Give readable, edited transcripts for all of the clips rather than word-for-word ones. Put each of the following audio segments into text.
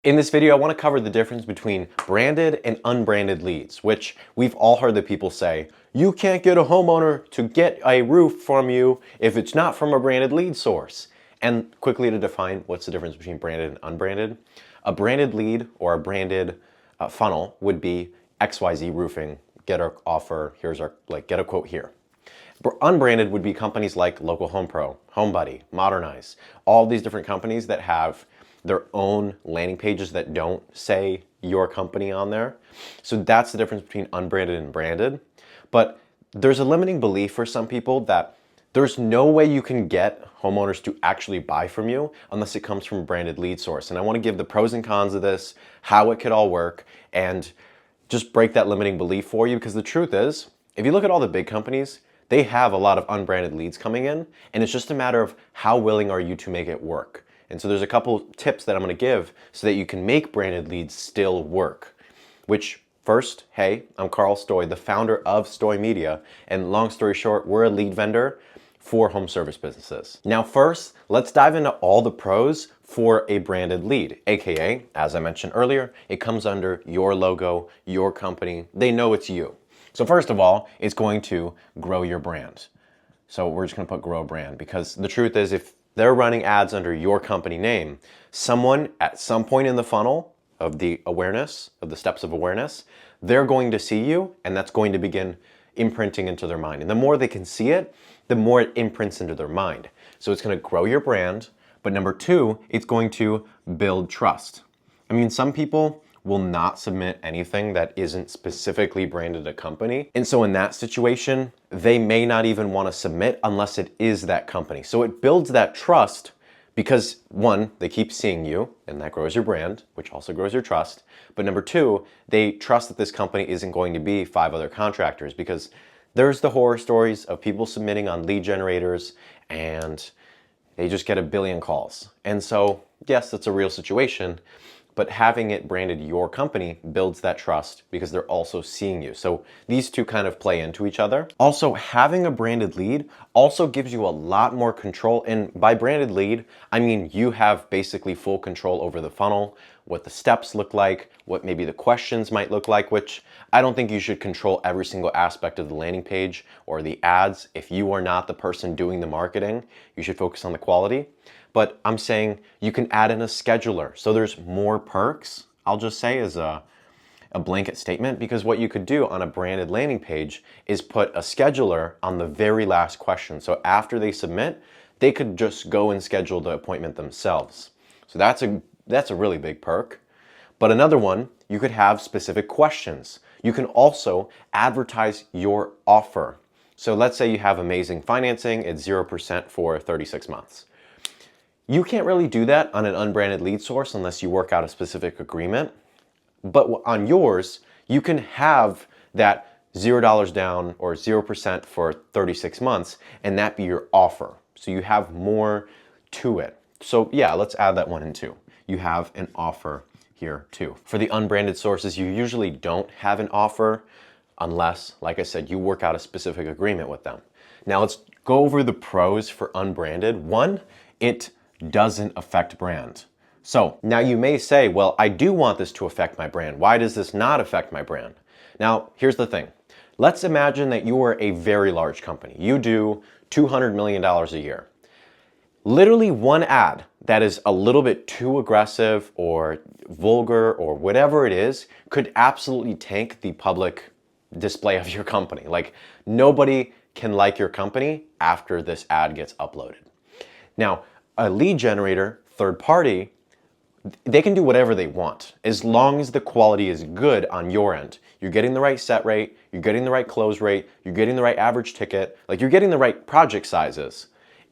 In this video, I want to cover the difference between branded and unbranded leads, which we've all heard the people say, you can't get a homeowner to get a roof from you if it's not from a branded lead source. And quickly to define what's the difference between branded and unbranded. A branded lead or a branded funnel would be XYZ Roofing, get our offer, here's our, get a quote here. Unbranded would be companies like Local Home Pro, HomeBuddy, Modernize, all these different companies that have their own landing pages that don't say your company on there. So that's the difference between unbranded and branded. But there's a limiting belief for some people that there's no way you can get homeowners to actually buy from you unless it comes from a branded lead source. And I want to give the pros and cons of this, how it could all work, and just break that limiting belief for you, because the truth is, if you look at all the big companies, they have a lot of unbranded leads coming in, and it's just a matter of how willing are you to make it work. And so there's a couple tips that I'm going to give so that you can make branded leads still work. Which, first, hey, I'm Carl Stoy, the founder of Stoy Media, and long story short, we're a lead vendor for home service businesses. Now first, let's dive into all the pros for a branded lead, aka, as I mentioned earlier, it comes under your logo, your company, they know it's you. So first of all, it's going to grow your brand. So we're just going to put grow brand, because the truth is, if they're running ads under your company name, someone at some point in the funnel of the awareness, of the steps of awareness, they're going to see you, and that's going to begin imprinting into their mind. And the more they can see it, the more it imprints into their mind. So it's going to grow your brand, but number two, it's going to build trust. I mean, some people will not submit anything that isn't specifically branded a company. And so in that situation, they may not even want to submit unless it is that company. So it builds that trust because, one, they keep seeing you, and that grows your brand, which also grows your trust. But number two, they trust that this company isn't going to be 5 other contractors, because there's the horror stories of people submitting on lead generators and they just get a billion calls. And so, yes, that's a real situation, but having it branded your company builds that trust because they're also seeing you. So these two kind of play into each other. Also, having a branded lead also gives you a lot more control. And by branded lead, I mean you have basically full control over the funnel, what the steps look like, what maybe the questions might look like, which I don't think you should control every single aspect of the landing page or the ads. If you are not the person doing the marketing, you should focus on the quality. But I'm saying you can add in a scheduler. So there's more perks, I'll just say, as a blanket statement, because what you could do on a branded landing page is put a scheduler on the very last question. So after they submit, they could just go and schedule the appointment themselves. So that's a really big perk. But another one, you could have specific questions. You can also advertise your offer. So let's say you have amazing financing, it's 0% for 36 months. You can't really do that on an unbranded lead source unless you work out a specific agreement. But on yours, you can have that $0 down or 0% for 36 months, and that be your offer. So you have more to it. So yeah, let's add that one in too. You have an offer here too. For the unbranded sources, you usually don't have an offer unless, like I said, you work out a specific agreement with them. Now let's go over the pros for unbranded. One, it doesn't affect brand. So now you may say, well, I do want this to affect my brand. Why does this not affect my brand? Now, here's the thing. Let's imagine that you are a very large company. You do $200 million a year. Literally one ad that is a little bit too aggressive or vulgar or whatever it is could absolutely tank the public display of your company. Like, nobody can like your company after this ad gets uploaded. Now, a lead generator, third party, they can do whatever they want as long as the quality is good on your end. You're getting the right set rate, you're getting the right close rate, you're getting the right average ticket, like you're getting the right project sizes.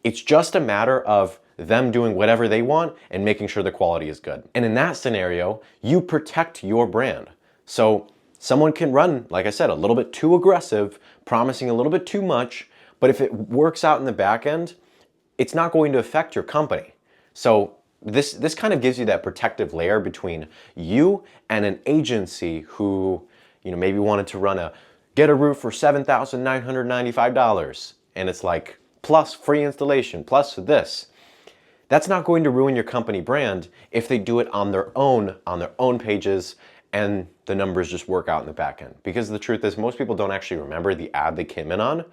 It's just a matter of them doing whatever they want and making sure the quality is good. And in that scenario, you protect your brand. So someone can run, like I said, a little bit too aggressive, promising a little bit too much, but if it works out in the back end, it's not going to affect your company. So this kind of gives you that protective layer between you and an agency who, maybe wanted to get a roof for $7,995, and it's like plus free installation, plus this. That's not going to ruin your company brand if they do it on their own pages, and the numbers just work out in the back end. Because the truth is, most people don't actually remember the ad they came in on,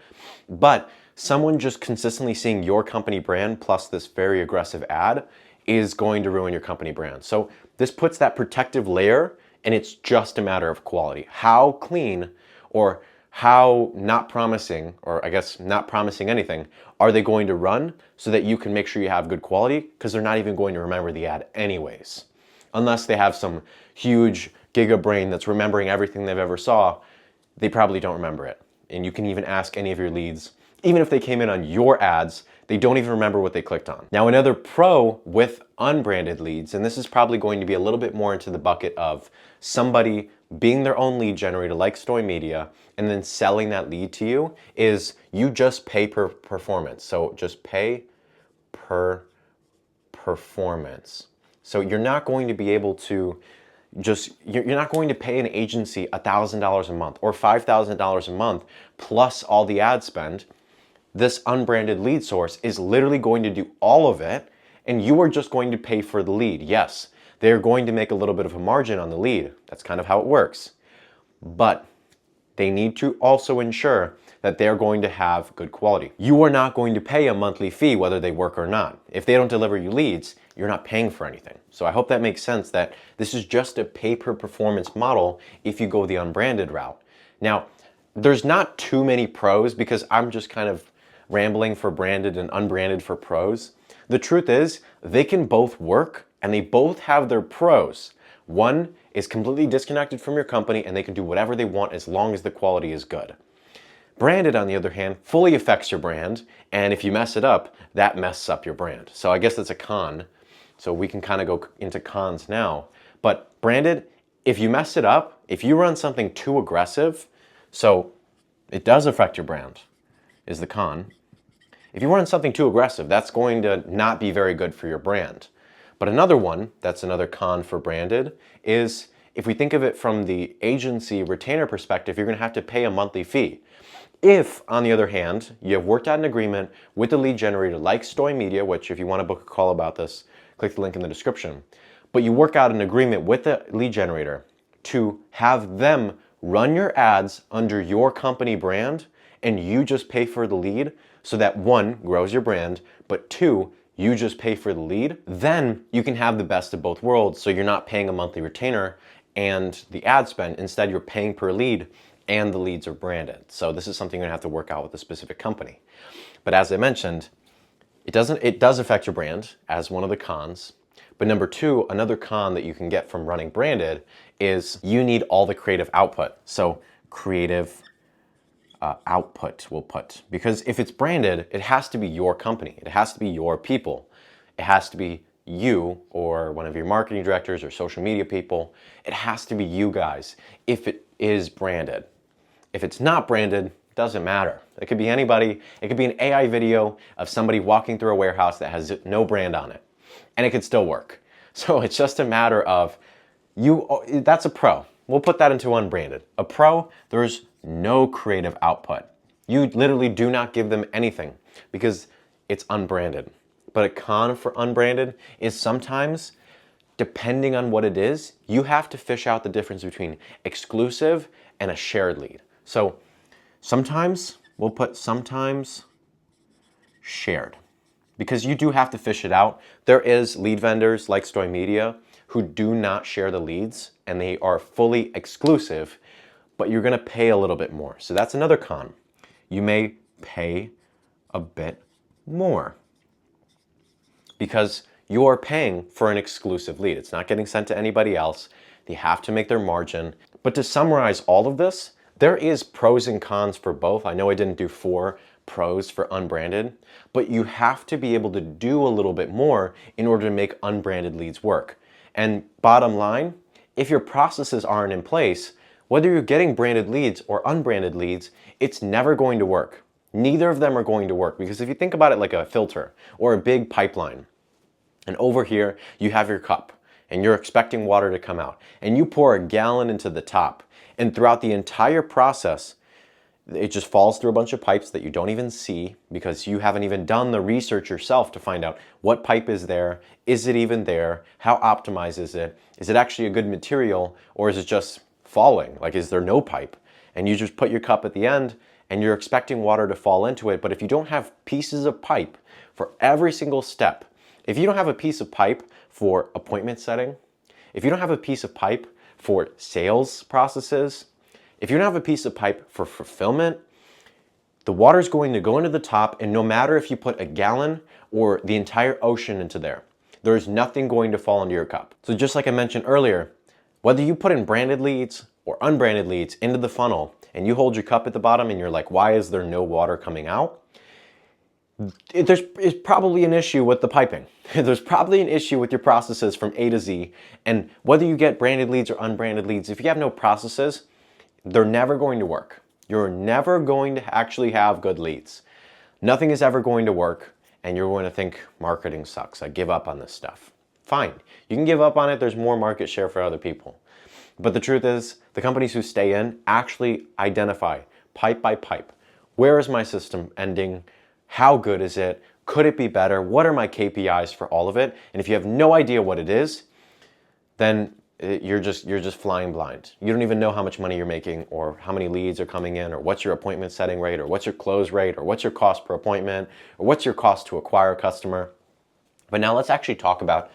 but someone just consistently seeing your company brand plus this very aggressive ad is going to ruin your company brand. So this puts that protective layer, and it's just a matter of quality. How clean, or how not promising, or I guess not promising anything, are they going to run so that you can make sure you have good quality? Because they're not even going to remember the ad anyways. Unless they have some huge giga brain that's remembering everything they've ever saw, they probably don't remember it. And you can even ask any of your leads, even if they came in on your ads, they don't even remember what they clicked on. Now, another pro with unbranded leads, and this is probably going to be a little bit more into the bucket of somebody being their own lead generator like Story Media and then selling that lead to you, is you just pay per performance. So just pay per performance. So you're not going to be able to you're not going to pay an agency $1,000 a month or $5,000 a month plus all the ad spend. This unbranded lead source is literally going to do all of it, and you are just going to pay for the lead. Yes, they're going to make a little bit of a margin on the lead. That's kind of how it works. But they need to also ensure that they're going to have good quality. You are not going to pay a monthly fee whether they work or not. If they don't deliver you leads, you're not paying for anything. So I hope that makes sense, that this is just a pay-per-performance model if you go the unbranded route. Now, there's not too many pros because I'm just kind of rambling for branded and unbranded for pros. The truth is, they can both work and they both have their pros. One is completely disconnected from your company and they can do whatever they want as long as the quality is good. Branded, on the other hand, fully affects your brand, and if you mess it up, that messes up your brand. So I guess that's a con. So we can kind of go into cons now. But branded, if you mess it up, if you run something too aggressive, so it does affect your brand, is the con. If you run something too aggressive, that's going to not be very good for your brand. But another one, that's another con for branded, is if we think of it from the agency retainer perspective, you're going to have to pay a monthly fee. If, on the other hand, you have worked out an agreement with the lead generator like Story Media, which if you want to book a call about this, click the link in the description, but you work out an agreement with the lead generator to have them run your ads under your company brand, and you just pay for the lead, so that one, grows your brand, but two, you just pay for the lead, then you can have the best of both worlds. So you're not paying a monthly retainer and the ad spend. Instead, you're paying per lead and the leads are branded. So this is something you're gonna have to work out with a specific company. But as I mentioned, it does affect your brand as one of the cons. But number two, another con that you can get from running branded is you need all the creative output. So creative output, we'll put. Because if it's branded, it has to be your company. It has to be your people. It has to be you or one of your marketing directors or social media people. It has to be you guys if it is branded. If it's not branded, it doesn't matter. It could be anybody. It could be an AI video of somebody walking through a warehouse that has no brand on it, and it could still work. So it's just a matter of that's a pro. We'll put that into unbranded. A pro, there's no creative output. You literally do not give them anything because it's unbranded. But a con for unbranded is sometimes, depending on what it is, you have to fish out the difference between exclusive and a shared lead. So sometimes, we'll put sometimes shared, because you do have to fish it out. There is lead vendors like Story Media who do not share the leads and they are fully exclusive, but you're gonna pay a little bit more. So that's another con. You may pay a bit more because you're paying for an exclusive lead. It's not getting sent to anybody else. They have to make their margin. But to summarize all of this, there is pros and cons for both. I know I didn't do 4 pros for unbranded, but you have to be able to do a little bit more in order to make unbranded leads work. And bottom line, if your processes aren't in place, whether you're getting branded leads or unbranded leads, it's never going to work. Neither of them are going to work, because if you think about it like a filter or a big pipeline, and over here you have your cup and you're expecting water to come out, and you pour a gallon into the top, and throughout the entire process, It just falls through a bunch of pipes that you don't even see because you haven't even done the research yourself to find out what pipe is there, is it even there, how optimized is it actually a good material, or is it just falling? Like, is there no pipe? And you just put your cup at the end and you're expecting water to fall into it, but if you don't have pieces of pipe for every single step, if you don't have a piece of pipe for appointment setting, if you don't have a piece of pipe for sales processes, if you don't have a piece of pipe for fulfillment, the water is going to go into the top, and no matter if you put a gallon or the entire ocean into there, there's nothing going to fall into your cup. So just like I mentioned earlier, whether you put in branded leads or unbranded leads into the funnel and you hold your cup at the bottom and you're like, why is there no water coming out? There's probably an issue with the piping. There's probably an issue with your processes from A to Z. And whether you get branded leads or unbranded leads, if you have no processes, they're never going to work. You're never going to actually have good leads. Nothing is ever going to work, and you're going to think marketing sucks. I give up on this stuff. Fine, you can give up on it. There's more market share for other people. But the truth is, the companies who stay in actually identify pipe by pipe. Where is my system ending? How good is it? Could it be better? What are my KPIs for all of it? And if you have no idea what it is, then you're just flying blind. You don't even know how much money you're making, or how many leads are coming in, or what's your appointment setting rate, or what's your close rate, or what's your cost per appointment, or what's your cost to acquire a customer. But now let's actually talk about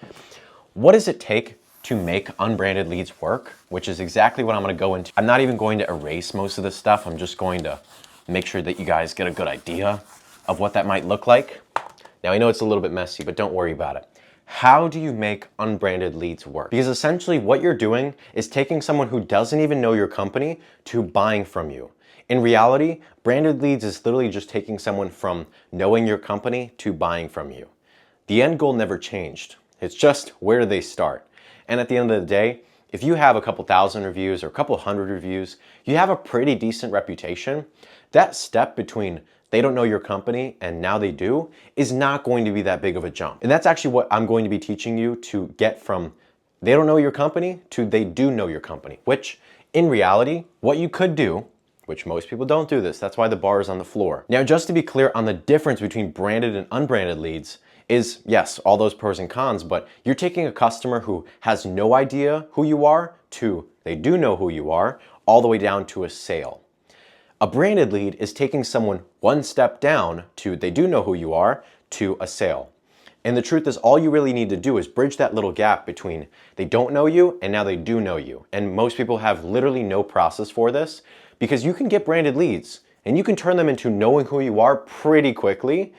what does it take to make unbranded leads work, which is exactly what I'm going to go into. I'm not even going to erase most of this stuff. I'm just going to make sure that you guys get a good idea of what that might look like. Now I know it's a little bit messy, but don't worry about it. How do you make unbranded leads work? Because essentially what you're doing is taking someone who doesn't even know your company to buying from you. In reality, branded leads is literally just taking someone from knowing your company to buying from you. The end goal never changed. It's just where do they start? And at the end of the day, if you have a couple thousand reviews or a couple hundred reviews, you have a pretty decent reputation. That step between they don't know your company and now they do is not going to be that big of a jump. And that's actually what I'm going to be teaching you to get from they don't know your company to they do know your company, which in reality, what you could do, which most people don't do this, that's why the bar is on the floor. Now, just to be clear on the difference between branded and unbranded leads is, yes, all those pros and cons, but you're taking a customer who has no idea who you are to they do know who you are, all the way down to a sale. A branded lead is taking someone one step down to they do know who you are to a sale. And the truth is, all you really need to do is bridge that little gap between they don't know you and now they do know you. And most people have literally no process for this, because you can get branded leads and you can turn them into knowing who you are pretty quickly.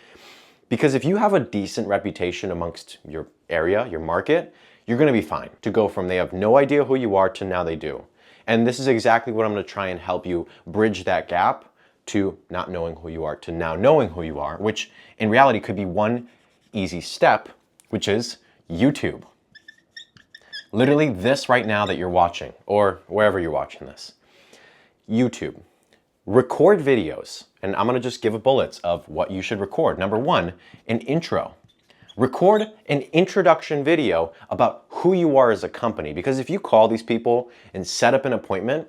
Because if you have a decent reputation amongst your area, your market, you're going to be fine to go from they have no idea who you are to now they do. And this is exactly what I'm going to try and help you bridge that gap to not knowing who you are to now knowing who you are, which in reality could be one easy step, which is YouTube. Literally this right now that you're watching, or wherever you're watching this. YouTube. Record videos. And I'm going to just give bullets of what you should record. Number one, an intro. Record an introduction video about who you are as a company, because if you call these people and set up an appointment,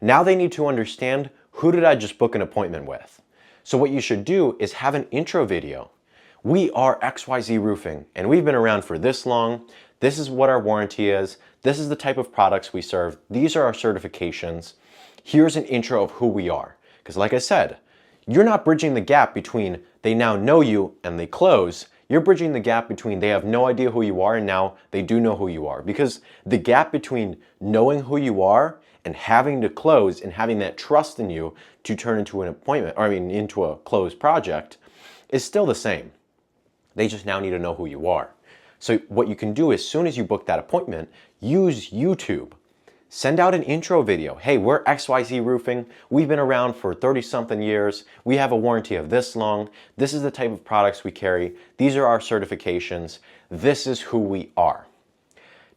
now they need to understand who did I just book an appointment with. So what you should do is have an intro video. We are XYZ Roofing and we've been around for this long. This is what our warranty is. This is the type of products we serve. These are our certifications. Here's an intro of who we are. Because like I said, you're not bridging the gap between they now know you and they close. You're bridging the gap between they have no idea who you are and now they do know who you are. Because the gap between knowing who you are and having to close and having that trust in you to turn into an appointment, or into a closed project, is still the same. They just now need to know who you are. So what you can do as soon as you book that appointment, use YouTube. Send out an intro video. Hey, we're XYZ Roofing. We've been around for 30-something years. We have a warranty of this long. This is the type of products we carry. These are our certifications. This is who we are.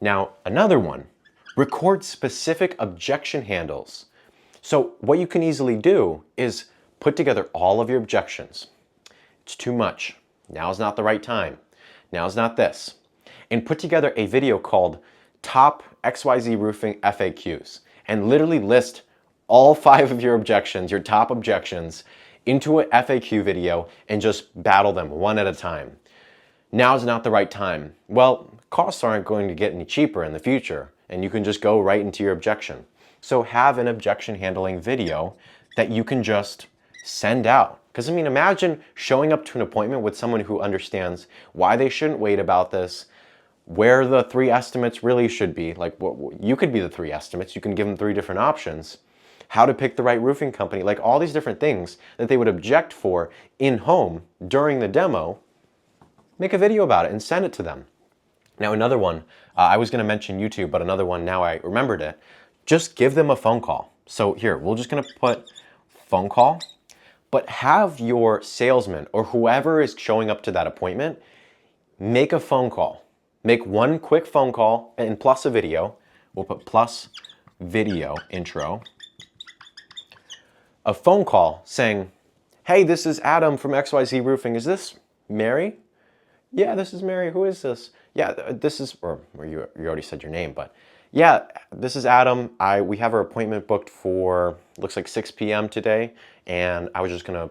Now, another one, record specific objection handles. So what you can easily do is put together all of your objections. It's too much. Now's not the right time. Now's not this. And put together a video called Top XYZ Roofing FAQs and literally list all 5 of your objections, your top objections, into an FAQ video and just battle them one at a time. Now is not the right time. Well, costs aren't going to get any cheaper in the future, and you can just go right into your objection. So have an objection handling video that you can just send out. Because I mean, imagine showing up to an appointment with someone who understands why they shouldn't wait about this, where the 3 estimates really should be. Like, you could be the 3 estimates. You can give them 3 different options. How to pick the right roofing company, like all these different things that they would object for in home during the demo. Make a video about it and send it to them. Now another one, I was going to mention YouTube, but another one, now I remembered it. Just give them a phone call. So here, we're just going to put phone call, but have your salesman or whoever is showing up to that appointment make a phone call. Make one quick phone call and plus a video. We'll put plus video intro. A phone call saying, hey, this is Adam from XYZ Roofing. Is this Mary? Yeah, this is Mary. Who is this? Yeah, this is, or you already said your name, but yeah, this is Adam. We have our appointment booked for, looks like 6 p.m. today, and I was just gonna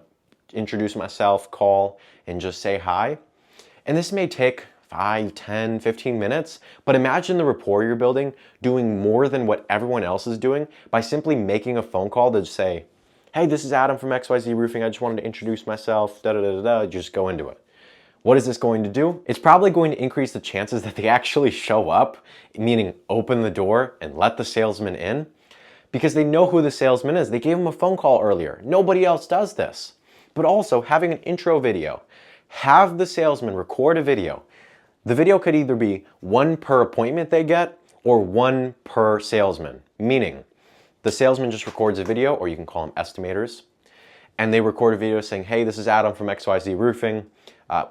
introduce myself, call, and just say hi. And this may take 5, 10, 15 minutes, but imagine the rapport you're building doing more than what everyone else is doing by simply making a phone call to say, hey, this is Adam from XYZ Roofing. I just wanted to introduce myself, da-da-da-da-da, just go into it. What is this going to do? It's probably going to increase the chances that they actually show up, meaning open the door and let the salesman in, because they know who the salesman is. They gave him a phone call earlier. Nobody else does this. But also having an intro video. Have the salesman record a video. The video could either be 1 per appointment they get or 1 per salesman, meaning the salesman just records a video, or you can call them estimators, and they record a video saying, hey, this is Adam from XYZ Roofing.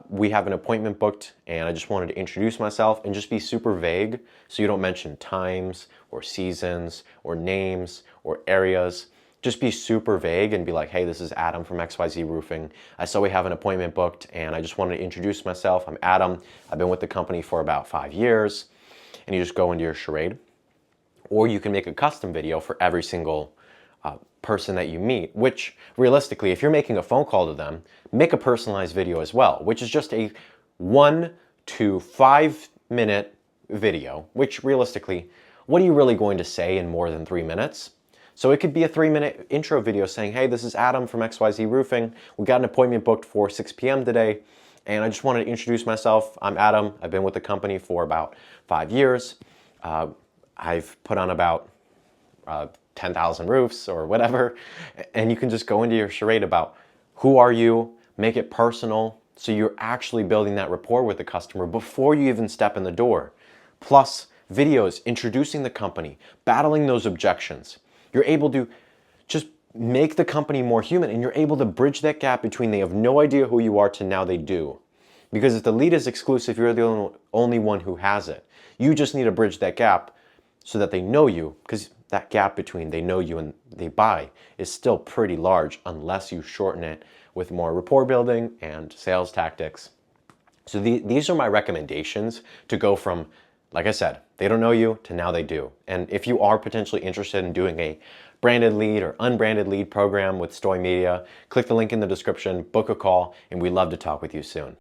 We have an appointment booked, and I just wanted to introduce myself, and just be super vague so you don't mention times or seasons or names or areas. Just be super vague and be like, hey, this is Adam from XYZ Roofing. I saw we have an appointment booked, and I just wanted to introduce myself. I'm Adam. I've been with the company for about 5 years. And you just go into your charade. Or you can make a custom video for every single person that you meet, which realistically, if you're making a phone call to them, make a personalized video as well, which is just a 1 to 5 minute video, which realistically, what are you really going to say in more than 3 minutes? So it could be a 3-minute intro video saying, hey, this is Adam from XYZ Roofing. We got an appointment booked for 6 p.m. today, and I just wanted to introduce myself. I'm Adam. I've been with the company for about 5 years. I've put on about 10,000 roofs or whatever, and you can just go into your charade about who are you, make it personal, so you're actually building that rapport with the customer before you even step in the door. Plus videos introducing the company, battling those objections. You're able to just make the company more human, and you're able to bridge that gap between they have no idea who you are to now they do. Because if the lead is exclusive, you're the only one who has it. You just need to bridge that gap so that they know you, because that gap between they know you and they buy is still pretty large unless you shorten it with more rapport building and sales tactics. So these are my recommendations to go from, like I said, they don't know you to now they do. And if you are potentially interested in doing a branded lead or unbranded lead program with Story Media, click the link in the description, book a call, and we'd love to talk with you soon.